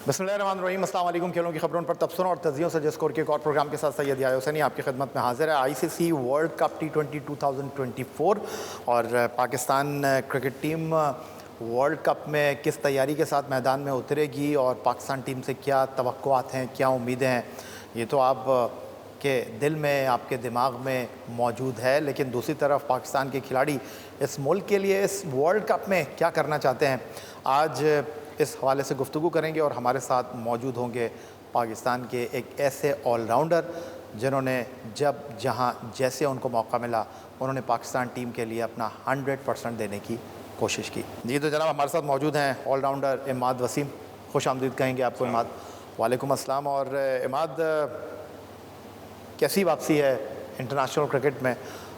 बिस्मिल्लाहिर्रहमानिर्रहीम, अस्सलाम वालेकुम। खेलों की खबरों पर तबसरों और तजियों से स्कोर के एक और प्रोग्राम के साथ सैयद याह्या हुसैनी आपकी खिदमत में हाजिर है। आईसीसी वर्ल्ड कप T20 2024 और Pakistan cricket team world cup में किस तैयारी के साथ मैदान में उतरेगी और पाकिस्तान टीम से क्या तवक्कुआत हैं, क्या उम्मीदें हैं, ये तो आप के दिल में, आपके दिमाग में मौजूद है। लेकिन दूसरी तरफ पाकिस्तान के खिलाड़ी इस मुल्क के लिए इस वर्ल्ड कप में क्या करना चाहते हैं, आज इस हवाले से गुफ्तगू करेंगे। और हमारे साथ मौजूद होंगे पाकिस्तान के एक ऐसे ऑलराउंडर जिन्होंने जब जहां जैसे उनको मौका मिला उन्होंने पाकिस्तान टीम के लिए अपना 100% देने की कोशिश की। जी तो जनाब हमारे साथ मौजूद हैं ऑलराउंडर इमाद वसीम। खुश आमदीद कहेंगे आपको इमाद। वालेकुम अस्सलाम। और इमाद, कैसी वापसी है इंटरनेशनल क्रिकेट में?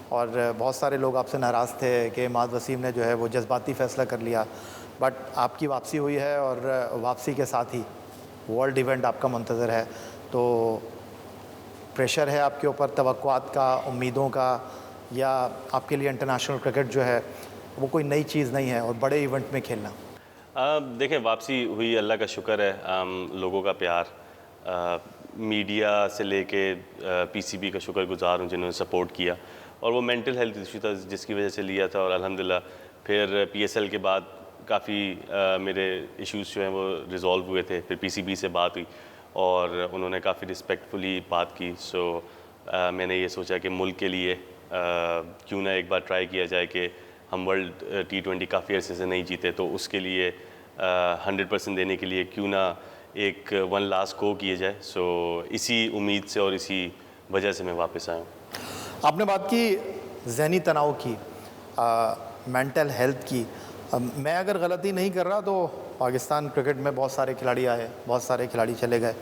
और बहुत सारे लोग आपसे नाराज़ थे कि इमाद वसीम ने जो है वो जज्बाती फ़ैसला कर लिया, बट आपकी वापसी हुई है और वापसी के साथ ही वर्ल्ड इवेंट आपका मुंतज़र है। तो प्रेशर है आपके ऊपर तवक्कुआत का, उम्मीदों का, या आपके लिए इंटरनेशनल क्रिकेट जो है वो कोई नई चीज़ नहीं है और बड़े इवेंट में खेलना? देखें, वापसी हुई, अल्लाह का शुक्र है। लोगों का प्यार, मीडिया से लेके पीसीबी का शुक्रगुजार हूँ जिन्होंने सपोर्ट किया। और वो मेंटल हेल्थ इशू था जिसकी वजह से लिया था, और अल्हम्दुलिल्लाह फिर पीएसएल के बाद काफ़ी मेरे इश्यूज़ जो हैं वो रिज़ॉल्व हुए थे। फिर पीसीबी से बात हुई और उन्होंने काफ़ी रिस्पेक्टफुली बात की। सो मैंने ये सोचा कि मुल्क के लिए क्यों ना एक बार ट्राई किया जाए कि हम वर्ल्ड T20 काफ़ी अरसे से नहीं जीते, तो उसके लिए 100% देने के लिए क्यों ना एक वन लास्ट गो किए जाए। सो इसी उम्मीद से और इसी वजह से मैं वापस आया हूँ। आपने बात की ज़हनी तनाव की, मेंटल हेल्थ की। मैं अगर गलती नहीं कर रहा तो पाकिस्तान क्रिकेट में बहुत सारे खिलाड़ी आए, बहुत सारे खिलाड़ी चले गए,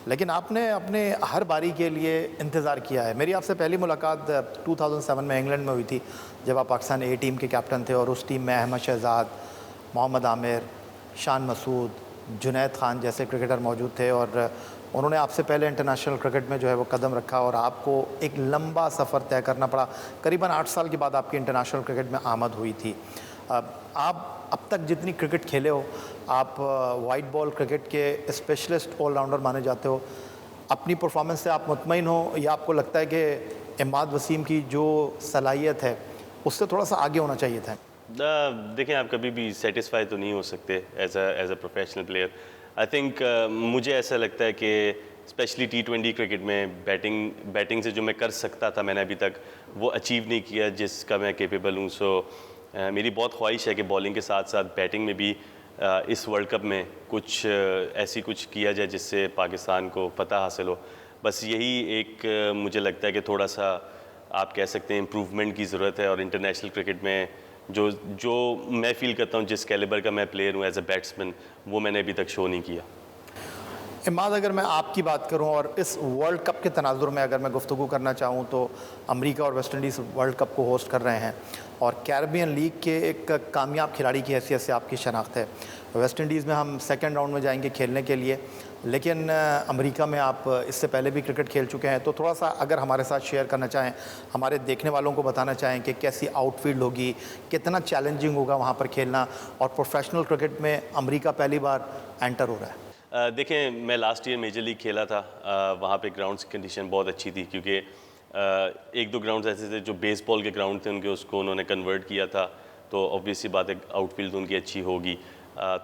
लेकिन आपने अपने हर बारी के लिए इंतज़ार किया है। मेरी आपसे पहली मुलाकात 2007 में इंग्लैंड में हुई थी, जब आप पाकिस्तान ए टीम के कैप्टन थे और उस टीम में अहमद शहजाद, मोहम्मद आमिर, शान मसूद, जुनैद खान जैसे क्रिकेटर मौजूद थे। और उन्होंने आपसे पहले इंटरनेशनल क्रिकेट में जो है वो कदम रखा और आपको एक लंबा सफ़र तय करना पड़ा। करीबन 8 साल के बाद आपकी इंटरनेशनल क्रिकेट में आमद हुई थी। आप अब तक जितनी क्रिकेट खेले हो, आप वाइट बॉल क्रिकेट के स्पेशलिस्ट ऑलराउंडर माने जाते हो। अपनी परफॉर्मेंस से आप मुतमईन हो या आपको लगता है कि इमाद वसीम की जो सलाहियत है उससे थोड़ा सा आगे होना चाहिए था? देखें, आप कभी भी सेटिस्फाई तो नहीं हो सकते as a professional player. I think मुझे ऐसा लगता है कि स्पेशली T20 क्रिकेट में बैटिंग से जो मैं कर सकता था मैंने अभी तक वो अचीव नहीं किया जिसका मैं केपेबल हूँ। सो मेरी बहुत ख्वाहिश है कि बॉलिंग के साथ साथ बैटिंग में भी इस वर्ल्ड कप में कुछ ऐसी कुछ किया जाए जिससे पाकिस्तान को फ़तह हासिल हो। बस यही एक मुझे लगता है कि थोड़ा सा आप कह सकते हैं इम्प्रूवमेंट की ज़रूरत है। और इंटरनेशनल क्रिकेट में जो मैं फ़ील करता हूँ, जिस कैलिबर का मैं प्लेयर हूँ एज अ बैट्समैन, वो मैंने अभी तक शो नहीं किया। इमाद, अगर मैं आपकी बात करूं और इस वर्ल्ड कप के तनाजुर में अगर मैं गुफ्तगू करना चाहूं तो अमेरिका और वेस्ट इंडीज़ वर्ल्ड कप को होस्ट कर रहे हैं और कैरेबियन लीग के एक कामयाब खिलाड़ी की हैसियत से आपकी शनाख्त है। वेस्ट इंडीज़ में हम सेकंड राउंड में जाएंगे खेलने के लिए, लेकिन अमेरिका में आप इससे पहले भी क्रिकेट खेल चुके हैं। तो थोड़ा सा अगर हमारे साथ शेयर करना चाहें, हमारे देखने वालों को बताना चाहें कि कैसी आउटफील्ड होगी, कितना चैलेंजिंग होगा वहाँ पर खेलना, और प्रोफेशनल क्रिकेट में अमेरिका पहली बार एंटर हो रहा है। देखें, मैं लास्ट ईयर मेजर लीग खेला था। वहाँ पे ग्राउंड्स की कंडीशन बहुत अच्छी थी क्योंकि एक दो ग्राउंड्स ऐसे थे जो बेसबॉल के ग्राउंड थे, उनके उसको उन्होंने कन्वर्ट किया था। तो ऑब्वियसली बात है आउटफील्ड उनकी अच्छी होगी।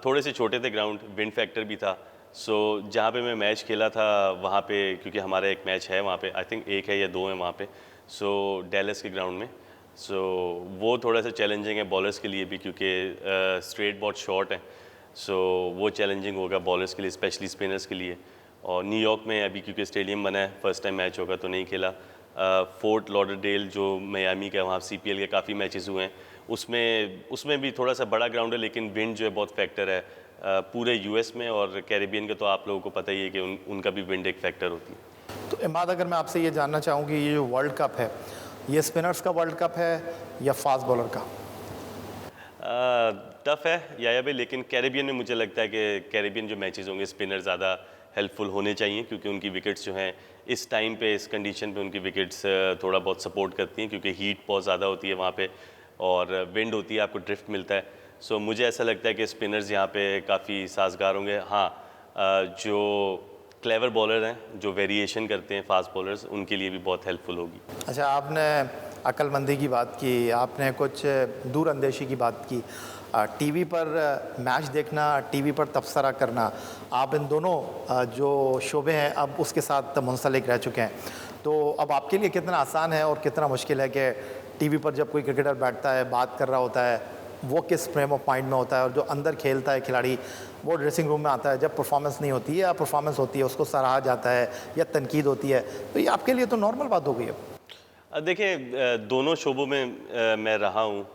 थोड़े से छोटे थे ग्राउंड, विंड फैक्टर भी था। सो जहाँ पे मैं मैच खेला था वहाँ पे, क्योंकि हमारा एक मैच है वहाँ पे, आई थिंक एक है या दो है वहाँ पे, सो डैलस के ग्राउंड में। सो वो थोड़ा सा चैलेंजिंग है बॉलर्स के लिए भी क्योंकि स्ट्रेट बहुत शॉर्ट है। सो वो चैलेंजिंग होगा बॉलर्स के लिए, स्पेशली स्पिनर्स के लिए। और न्यूयॉर्क में अभी क्योंकि स्टेडियम बना है, फर्स्ट टाइम मैच होगा तो नहीं खेला। फोर्ट लॉडरडेल जो मियामी का, वहाँ सीपीएल के काफ़ी मैचेस हुए हैं, उसमें भी थोड़ा सा बड़ा ग्राउंड है लेकिन विंड जो है बहुत फैक्टर है पूरे यूएस में। और कैरेबियन के तो आप लोगों को पता ही है कि उनका भी विंड एक फैक्टर होती है। तो इमाद, अगर मैं आपसे ये जानना चाहूँ कि ये जो वर्ल्ड कप है, ये स्पिनर्स का वर्ल्ड कप है या फास्ट बॉलर का? टफ़ है याया भाई, लेकिन कैरेबियन में मुझे लगता है कि कैरेबियन जो मैचेस होंगे स्पिनर ज़्यादा हेल्पफुल होने चाहिए क्योंकि उनकी विकेट्स जो हैं इस टाइम पे, इस कंडीशन पे उनकी विकेट्स थोड़ा बहुत सपोर्ट करती हैं क्योंकि हीट बहुत ज़्यादा होती है वहाँ पे और विंड होती है, आपको ड्रिफ्ट मिलता है। सो मुझे ऐसा लगता है कि स्पिनर्स यहाँ पे काफ़ी साजगार होंगे। हाँ, जो क्लेवर बॉलर हैं, जो वेरिएशन करते हैं फास्ट बॉलर्स, उनके लिए भी बहुत हेल्पफुल होगी। अच्छा, आपने अक्लमंदी की बात की, आपने कुछ दूरअंदेशी की बात की। टीवी पर मैच देखना, टीवी पर तबसरा करना, आप इन दोनों जो शोबे हैं अब उसके साथ मुंसलिक रह चुके हैं, तो अब आपके लिए कितना आसान है और कितना मुश्किल है कि टीवी पर जब कोई क्रिकेटर बैठता है, बात कर रहा होता है, वो किस फ्रेम ऑफ माइंड में होता है, और जो अंदर खेलता है खिलाड़ी वो ड्रेसिंग रूम में आता है जब परफॉर्मेंस नहीं होती है या परफॉर्मेंस होती है उसको सराहा जाता है या तनकीद होती है, तो ये आपके लिए तो नॉर्मल बात हो गई है। देखिए, दोनों शोबों में मैं रहा हूँ,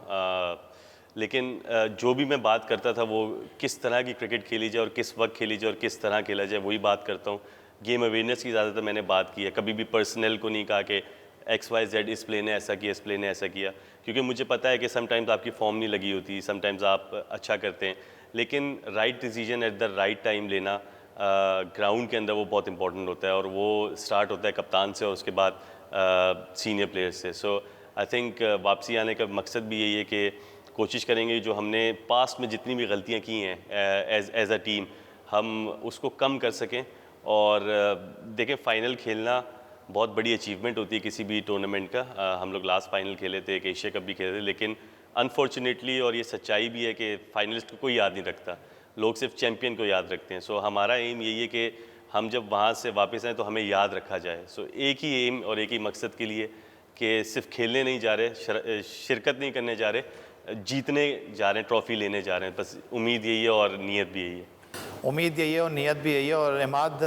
लेकिन जो भी मैं बात करता था वो किस तरह की क्रिकेट खेली जाए और किस वक्त खेली जाए और किस तरह खेला जाए, वही बात करता हूँ। गेम अवेयरनेस की ज़्यादातर मैंने बात की है, कभी भी पर्सनल को नहीं कहा कि XYZ इस प्ले ने ऐसा किया, इस प्ले ने ऐसा किया, क्योंकि मुझे पता है कि समटाइम्स आपकी फॉर्म नहीं लगी होती, समटाइम्स आप अच्छा करते हैं, लेकिन right decision at the right time लेना ग्राउंड के अंदर वो बहुत इंपॉर्टेंट होता है, और वो स्टार्ट होता है कप्तान से और उसके बाद सीनियर प्लेयर्स से। सो आई थिंक वापसी आने का मकसद भी यही है कि कोशिश करेंगे जो हमने पास्ट में जितनी भी गलतियाँ की हैं एज अ टीम, हम उसको कम कर सकें। और देखें, फ़ाइनल खेलना बहुत बड़ी अचीवमेंट होती है किसी भी टूर्नामेंट का। हम लोग लास्ट फाइनल खेले थे, एक एशिया कप भी खेले थे, लेकिन अनफॉर्चुनेटली, और ये सच्चाई भी है कि फाइनलिस्ट को कोई याद नहीं रखता, लोग सिर्फ चैम्पियन को याद रखते हैं। सो हमारा एम यही है कि हम जब वहाँ से वापस आएँ तो हमें याद रखा जाए। सो एक ही एम और एक ही मकसद के लिए कि सिर्फ खेलने नहीं जा रहे, शिरकत नहीं करने जा रहे, जीतने जा रहे हैं, ट्रॉफ़ी लेने जा रहे हैं। बस उम्मीद यही है और नीयत भी यही है। उम्मीद यही है और नीयत भी यही है। और इमाद,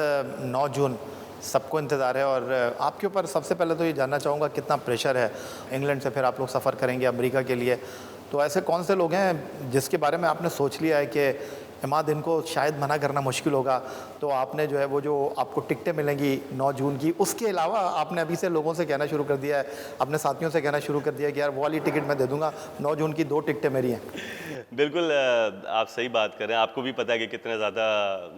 9 जून सबको इंतज़ार है, और आपके ऊपर सबसे पहले तो ये जानना चाहूँगा कितना प्रेशर है। इंग्लैंड से फिर आप लोग सफ़र करेंगे अमेरिका के लिए, तो ऐसे कौन से लोग हैं जिसके बारे में आपने सोच लिया है कि इमाद इनको शायद मना करना मुश्किल होगा, तो आपने जो है वो जो आपको टिकटें मिलेंगी 9 जून की, उसके अलावा आपने अभी से लोगों से कहना शुरू कर दिया है, अपने साथियों से कहना शुरू कर दिया है कि यार वो वाली टिकट मैं दे दूँगा, 9 जून की 2 टिकटें मेरी हैं। बिल्कुल, आप सही बात कर रहे हैं। आपको भी पता है कि कितना ज़्यादा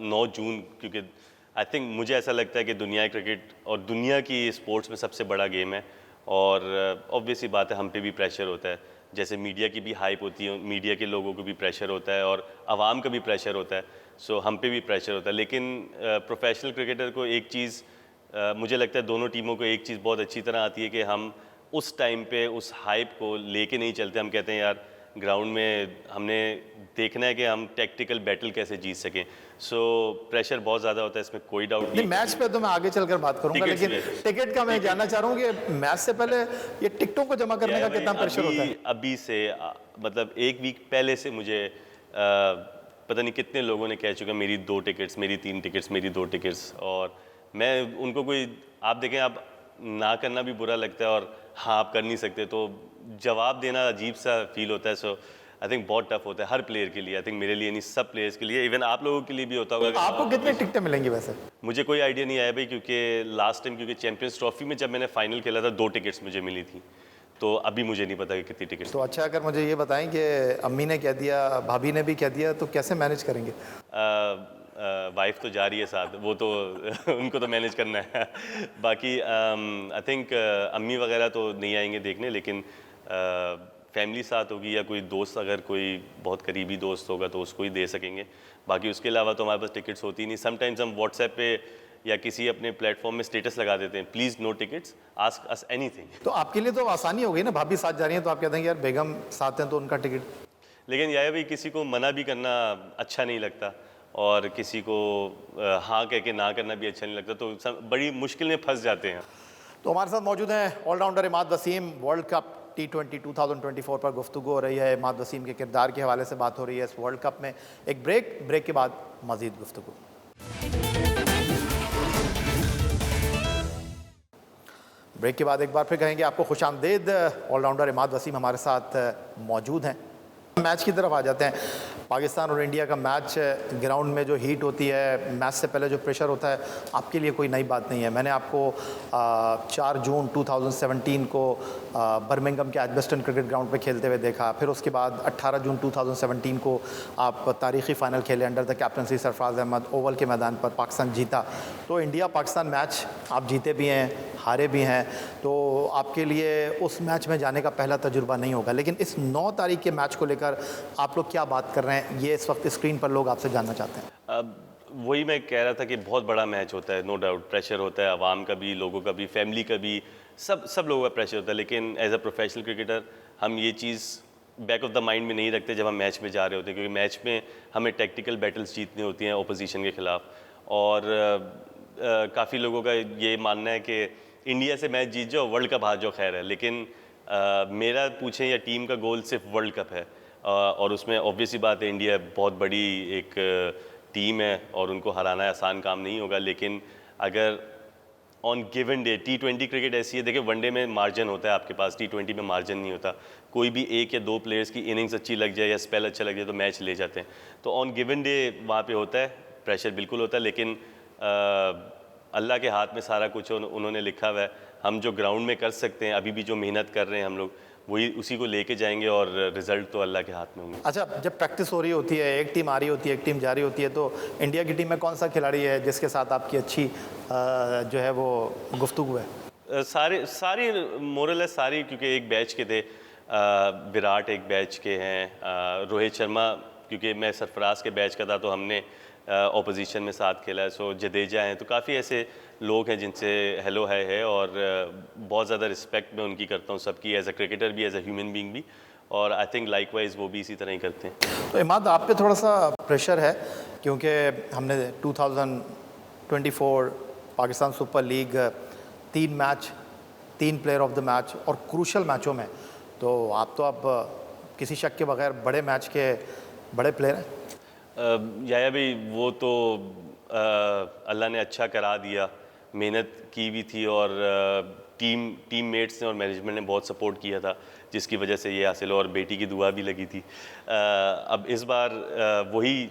9 जून, क्योंकि आई थिंक मुझे ऐसा लगता है कि दुनिया क्रिकेट और दुनिया की स्पोर्ट्स में सबसे बड़ा गेम है, और ऑब्वियसली बात है हम पे भी प्रेशर होता है। जैसे मीडिया की भी हाइप होती है, मीडिया के लोगों को भी प्रेशर होता है और आवाम का भी प्रेशर होता है। सो हम पे भी प्रेशर होता है, लेकिन प्रोफेशनल क्रिकेटर को एक चीज़, मुझे लगता है दोनों टीमों को एक चीज़ बहुत अच्छी तरह आती है कि हम उस टाइम पे उस हाइप को लेके नहीं चलते। हम कहते हैं यार ग्राउंड में हमने देखना है कि हम टैक्टिकल बैटल कैसे जीत सकें। सो प्रेशर बहुत ज़्यादा होता है, इसमें कोई डाउट नहीं, नहीं। मैच पे तो मैं आगे चलकर बात करूंगा, टिकट्स लेकिन टिकट का मैं जानना चाह रहा हूँ कि मैच से पहले ये टिकटों को जमा करने का कितना प्रेशर होता है। अभी से मतलब एक वीक पहले से मुझे पता नहीं कितने लोगों ने कह चुका मेरी 2 टिकट्स, मेरी 3 टिकट्स, मेरी 2 टिकट्स, और मैं उनको कोई, आप देखें, आप ना करना भी बुरा लगता है और हाँ आप कर नहीं सकते, तो जवाब देना अजीब सा फील होता है। सो आई थिंक बहुत टफ होता है हर प्लेयर के लिए। आई थिंक मेरे लिए नहीं, सब प्लेयर्स के लिए, इवन आप लोगों के लिए भी होता होगा। आपको कितनी टिकटें मिलेंगी वैसे? मुझे कोई आइडिया नहीं आया भाई, क्योंकि लास्ट टाइम, क्योंकि चैंपियंस ट्रॉफी में जब मैंने फाइनल खेला था 2 टिकट्स मुझे मिली थी, तो अभी मुझे नहीं पता कि कितनी टिकट्स। तो अच्छा, अगर मुझे ये बताएं कि अम्मी ने कह दिया, भाभी ने भी कह दिया, तो कैसे मैनेज करेंगे? वाइफ तो जा रही है साथ, वो तो उनको तो मैनेज करना है। बाकी आई थिंक अम्मी वगैरह तो नहीं आएंगे देखने, लेकिन फैमिली साथ होगी या कोई दोस्त, अगर कोई बहुत करीबी दोस्त होगा तो उसको ही दे सकेंगे। बाकी उसके अलावा तो हमारे पास टिकट्स होती नहीं। समटाइम्स हम व्हाट्सएप पे या किसी अपने प्लेटफॉर्म में स्टेटस लगा देते हैं, please no tickets, ask us anything. तो आपके लिए तो आसानी हो गई ना, भाभी साथ जा रही हैं तो आप कहते हैं यार बेगम साथ हैं तो उनका टिकट। लेकिन यह भाई, किसी को मना भी करना अच्छा नहीं लगता और किसी को हाँ कह के ना करना भी अच्छा नहीं लगता, तो बड़ी मुश्किल में फंस जाते हैं। तो हमारे साथ मौजूद हैं all rounder Imad Wasim. World cup T20 2024 पर गुफ्तगू हो रही है, इमाद वसीम के किरदार के हवाले से बात हो रही है इस वर्ल्ड कप में। एक ब्रेक के बाद मज़ीद गुफ्तगू। ब्रेक के बाद एक बार फिर कहेंगे आपको खुशामदीद। ऑलराउंडर इमाद वसीम हमारे साथ मौजूद हैं। मैच की तरफ आ जाते हैं। पाकिस्तान और इंडिया का मैच, ग्राउंड में जो हीट होती है, मैच से पहले जो प्रेशर होता है, आपके लिए कोई नई बात नहीं है। मैंने आपको 4 जून 2017 को बर्मिंघम के एजबेस्टन क्रिकेट ग्राउंड पे खेलते हुए देखा। फिर उसके बाद 18 जून 2017 को आप तारीख़ी फ़ाइनल खेले under the captaincy Sarfaraz Ahmed, Oval के मैदान पर पाकिस्तान जीता। तो इंडिया पाकिस्तान मैच आप जीते भी हैं, हारे भी हैं, तो आपके लिए उस मैच में जाने का पहला तजुर्बा नहीं होगा। लेकिन इस 9 तारीख के मैच को लेकर आप लोग क्या बात कर रहे हैं, ये इस वक्त स्क्रीन पर लोग आपसे जानना चाहते हैं। वही मैं कह रहा था कि बहुत बड़ा मैच होता है, नो डाउट प्रेशर होता है, आवाम का भी, लोगों का भी, फैमिली का भी, सब लोगों का प्रेशर होता है। लेकिन एज अ प्रोफेशनल क्रिकेटर हम ये चीज़ बैक ऑफ द माइंड में नहीं रखते जब हम मैच में जा रहे होते हैं, क्योंकि मैच में हमें टैक्टिकल बैटल्स जीतनी होती हैं ओपोजिशन के ख़िलाफ़। और काफ़ी लोगों का ये मानना है कि इंडिया से मैच जीत जाओ, वर्ल्ड कप हार जाओ, खैर है। लेकिन मेरा पूछें या टीम का गोल सिर्फ वर्ल्ड कप है, और उसमें ऑब्वियस ही बात है इंडिया बहुत बड़ी एक टीम है और उनको हराना आसान काम नहीं होगा। लेकिन अगर on given day, T20 cricket ऐसी है, देखिए वनडे में मार्जिन होता है आपके पास, T20 में मार्जिन नहीं होता। कोई भी एक या दो प्लेयर्स की इनिंग्स अच्छी लग जाए या स्पेल अच्छा लग जाए तो मैच ले जाते हैं। तो ऑन गिवन डे वहाँ पे होता है, प्रेशर बिल्कुल होता है, लेकिन अल्लाह के हाथ में सारा कुछ उन्होंने लिखा हुआ है। हम जो ग्राउंड में कर सकते हैं, अभी भी जो मेहनत कर रहे हैं हम लोग, वही उसी को लेके जाएंगे और रिजल्ट तो अल्लाह के हाथ में होंगे। अच्छा, जब प्रैक्टिस हो रही होती है, एक टीम आ रही होती है, एक टीम जा रही होती है, तो इंडिया की टीम में कौन सा खिलाड़ी है जिसके साथ आपकी अच्छी जो है वो गुफ्तगू है? सारी मोरल है सारी, क्योंकि एक बैच के थे। विराट एक बैच के हैं, रोहित शर्मा क्योंकि मैं सरफराज के बैच का था तो हमने ऑपोजिशन में साथ खेला है। सो जडेजा हैं, तो काफ़ी ऐसे लोग हैं जिनसे हेलो है और बहुत ज़्यादा रिस्पेक्ट मैं उनकी करता हूँ, सबकी, एज अ क्रिकेटर भी, एज अ ह्यूमन बीइंग भी। और आई थिंक लाइकवाइज वो भी इसी तरह ही करते हैं। तो इमाद, आप पे थोड़ा सा प्रेशर है क्योंकि हमने 2024 Pakistan super league 3 match, 3 player of the match और क्रूशल मैचों में, तो आप तो अब किसी शक के बगैर बड़े मैच के बड़े प्लेयर हैं। याया भाई, वो तो अल्लाह ने अच्छा करा दिया, मेहनत की भी थी और टीममेट्स ने और मैनेजमेंट ने बहुत सपोर्ट किया था, जिसकी वजह से ये हासिल हो, और बेटी की दुआ भी लगी थी। अब इस बार वही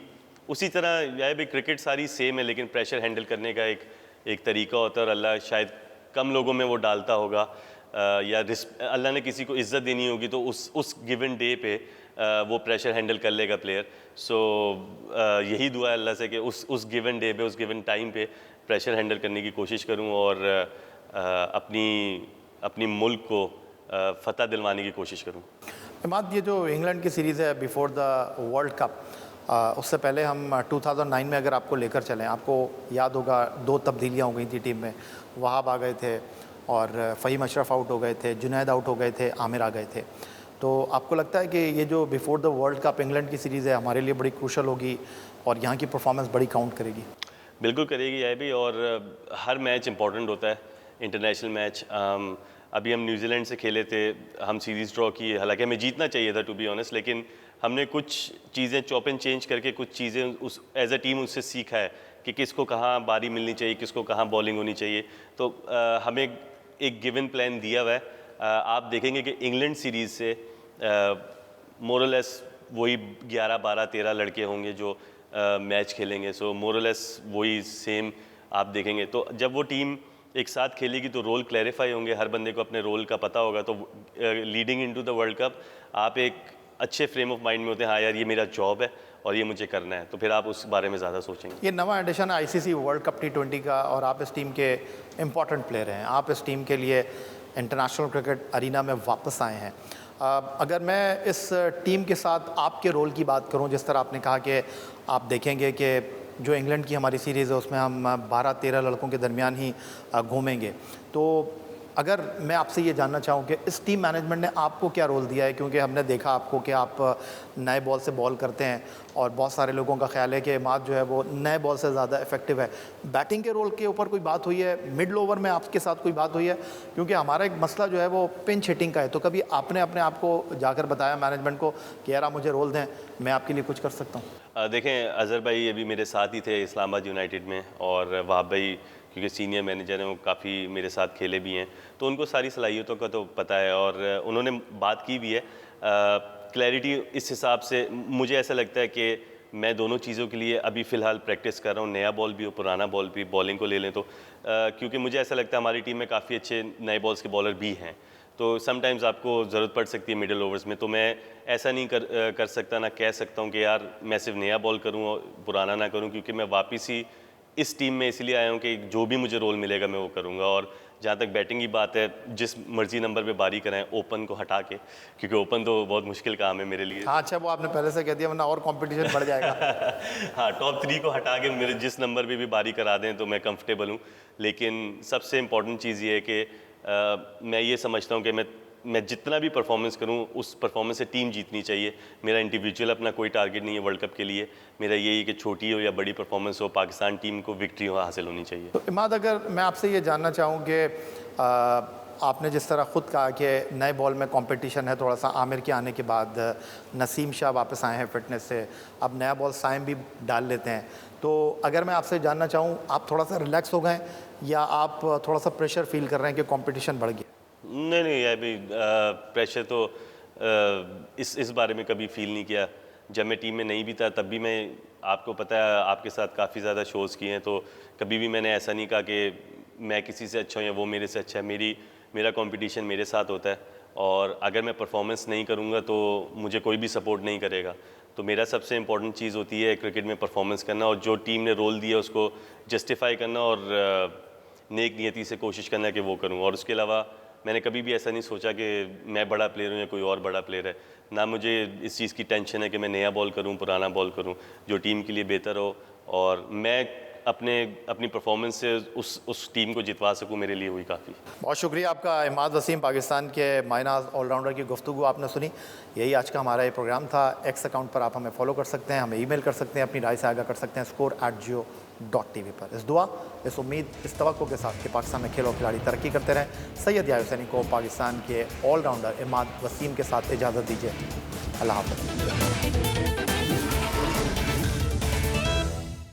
उसी तरह, याया भाई क्रिकेट सारी सेम है, लेकिन प्रेशर हैंडल करने का एक तरीका होता है और अल्लाह शायद कम लोगों में वो डालता होगा, या अल्लाह ने किसी को इज़्ज़त देनी होगी तो उस गिवन डे पे वो प्रेशर हैंडल कर लेगा प्लेयर। सो यही दुआ है अल्लाह से कि उस गिवन डे पे, उस गिवन टाइम पे प्रेशर हैंडल करने की कोशिश करूं और अपनी मुल्क को फ़तह दिलवाने की कोशिश करूं। इमाद, ये जो इंग्लैंड की सीरीज़ है बिफोर द वर्ल्ड कप, उससे पहले हम 2009 में अगर आपको लेकर चलें, आपको याद होगा 2 तब्दीलियाँ हो गई थी टीम में। वहाब आ गए थे और फ़हीम अशरफ आउट हो गए थे, जुनैद आउट हो गए थे, आमिर आ गए थे। तो आपको लगता है कि ये जो before the world cup England की सीरीज़ है हमारे लिए बड़ी क्रूशल होगी और यहाँ की परफॉर्मेंस बड़ी काउंट करेगी? बिल्कुल करेगी यार भी, और हर मैच इंपॉर्टेंट होता है, इंटरनेशनल मैच। अभी हम न्यूजीलैंड से खेले थे, हम सीरीज़ ड्रॉ की, हालांकि हमें जीतना चाहिए था टू बी ऑनेस्ट, लेकिन हमने कुछ चीज़ें चॉप एंड चेंज करके कुछ चीज़ें उस एज अ टीम उससे सीखा है कि किसको कहाँ बारी मिलनी चाहिए, किसको कहाँ बॉलिंग होनी चाहिए। तो हमें एक गिवन प्लान दिया हुआ है। आप देखेंगे कि इंग्लैंड सीरीज़ से मोरलेस वही 11, 12, 13 लड़के होंगे जो मैच खेलेंगे। सो मोरलेस वही सेम आप देखेंगे। तो जब वो टीम एक साथ खेलेगी तो रोल क्लैरिफाई होंगे, हर बंदे को अपने रोल का पता होगा। तो leading into the world cup आप एक अच्छे फ्रेम ऑफ माइंड में होते हैं, हाँ यार ये मेरा जॉब है और ये मुझे करना है, तो फिर आप उस बारे में ज़्यादा सोचेंगे। ये नवा एडिशन है आईसीसी वर्ल्ड कप T20 का और आप इस टीम के इम्पॉर्टेंट प्लेयर हैं। आप इस टीम के लिए इंटरनेशनल क्रिकेट अरीना में वापस आए हैं। अगर मैं इस टीम के साथ आपके रोल की बात करूं, जिस तरह आपने कहा कि आप देखेंगे कि जो इंग्लैंड की हमारी सीरीज़ है उसमें हम 12-13 लड़कों के दरमियान ही घूमेंगे, तो अगर मैं आपसे ये जानना चाहूँ कि इस टीम मैनेजमेंट ने आपको क्या रोल दिया है, क्योंकि हमने देखा आपको कि आप नए बॉल से बॉल करते हैं और बहुत सारे लोगों का ख्याल है कि इमाद जो है वो नए बॉल से ज़्यादा इफेक्टिव है। बैटिंग के रोल के ऊपर कोई बात हुई है, मिडल ओवर में आपके साथ कोई बात हुई है? क्योंकि हमारा एक मसला जो है वो पिंच हिटिंग का है, तो कभी आपने अपने आप को जाकर बताया मैनेजमेंट को कि यार आप मुझे रोल दें, मैं आपके लिए कुछ कर सकता हूँ? देखें, अज़हर भाई अभी मेरे साथ ही थे इस्लामाबाद यूनाइटेड में, और वहाब भाई क्योंकि सीनियर मैनेजर हैं, वो काफ़ी मेरे साथ खेले भी हैं, तो उनको सारी सलाहियतों का तो पता है और उन्होंने बात की भी है। क्लैरिटी इस हिसाब से मुझे ऐसा लगता है कि मैं दोनों चीज़ों के लिए अभी फ़िलहाल प्रैक्टिस कर रहा हूँ, नया बॉल भी और पुराना बॉल भी, बॉलिंग को ले लें तो क्योंकि मुझे ऐसा लगता है हमारी टीम में काफ़ी अच्छे नए बॉल्स के बॉलर भी हैं, तो समटाइम्स आपको ज़रूरत पड़ सकती है मिडिल ओवर्स में। तो मैं ऐसा नहीं कर सकता, ना कह सकता हूँ कि यार मैं सिर्फ नया बॉल करूँ और पुराना ना करूँ, क्योंकि मैं वापस ही इस टीम में इसलिए आया हूँ कि जो भी मुझे रोल मिलेगा मैं वो करूँगा। और जहाँ तक बैटिंग की बात है, जिस मर्जी नंबर पे बारी कराएं ओपन को हटा के, क्योंकि ओपन तो बहुत मुश्किल काम है मेरे लिए। हाँ अच्छा, वो आपने पहले से कह दिया, वरना और कंपटीशन बढ़ जाएगा। हाँ, टॉप 3 को हटा के मेरे जिस नंबर पे भी बारी करा दें तो मैं कंफर्टेबल हूँ। लेकिन सबसे इम्पोर्टेंट चीज़ ये है कि मैं ये समझता हूँ कि मैं जितना भी परफॉर्मेंस करूँ उस परफॉर्मेंस से टीम जीतनी चाहिए। मेरा इंडिविजुअल अपना कोई टारगेट नहीं है वर्ल्ड कप के लिए। मेरा यही है कि छोटी हो या बड़ी परफॉर्मेंस हो, पाकिस्तान टीम को विक्ट्री हासिल होनी चाहिए। तो इमाद, अगर मैं आपसे ये जानना चाहूँ कि आपने जिस तरह ख़ुद कहा कि नए बॉल में कंपटीशन है थोड़ा सा, आमिर के आने के बाद नसीम शाह वापस आए हैं फिटनेस से, अब नया बॉल साइम भी डाल लेते हैं, तो अगर मैं आपसे जानना चाहूँ, आप थोड़ा सा रिलैक्स हो गए या आप थोड़ा सा प्रेशर फील कर रहे हैं कि कंपटीशन बढ़ गया? नहीं अभी प्रेशर तो इस बारे में कभी फील नहीं किया। जब मैं टीम में नहीं भी था तब भी मैं, आपको पता है, आपके साथ काफ़ी ज़्यादा शोज़ किए हैं, तो कभी भी मैंने ऐसा नहीं कहा कि मैं किसी से अच्छा हूँ या वो मेरे से अच्छा है। मेरा कंपटीशन मेरे साथ होता है, और अगर मैं परफॉर्मेंस नहीं करूँगा तो मुझे कोई भी सपोर्ट नहीं करेगा। तो मेरा सबसे इम्पोर्टेंट चीज़ होती है क्रिकेट में परफॉर्मेंस करना, और जो टीम ने रोल दिया उसको जस्टिफाई करना, और नेक नियति से कोशिश करना कि वो करूँ। और उसके अलावा मैंने कभी भी ऐसा नहीं सोचा कि मैं बड़ा प्लेयर हूँ या कोई और बड़ा प्लेयर है। ना मुझे इस चीज़ की टेंशन है कि मैं नया बॉल करूँ, पुराना बॉल करूँ, जो टीम के लिए बेहतर हो और मैं अपनी परफॉर्मेंस से उस टीम को जितवा सकूँ, मेरे लिए वही काफ़ी। बहुत शुक्रिया आपका इमाद वसीम, पाकिस्तान के मायनाज ऑलराउंडर की गुफ्तगू आपने सुनी। यही आज का हमारा ये प्रोग्राम था। एक्स अकाउंट पर आप हमें फॉलो कर सकते हैं, हमें ईमेल कर सकते हैं, अपनी राय से आगाह कर सकते हैं score@jio.tv पर। इस दुआ, इस उम्मीद, इस तवक्को के साथ कि पाकिस्तान में खेल और खिलाड़ी तरक्की करते रहें, सैयद याहिया हुसैनी को पाकिस्तान के ऑलराउंडर इमाद वसीम के साथ इजाज़त दीजिए। अल्लाह हाफ़िज़।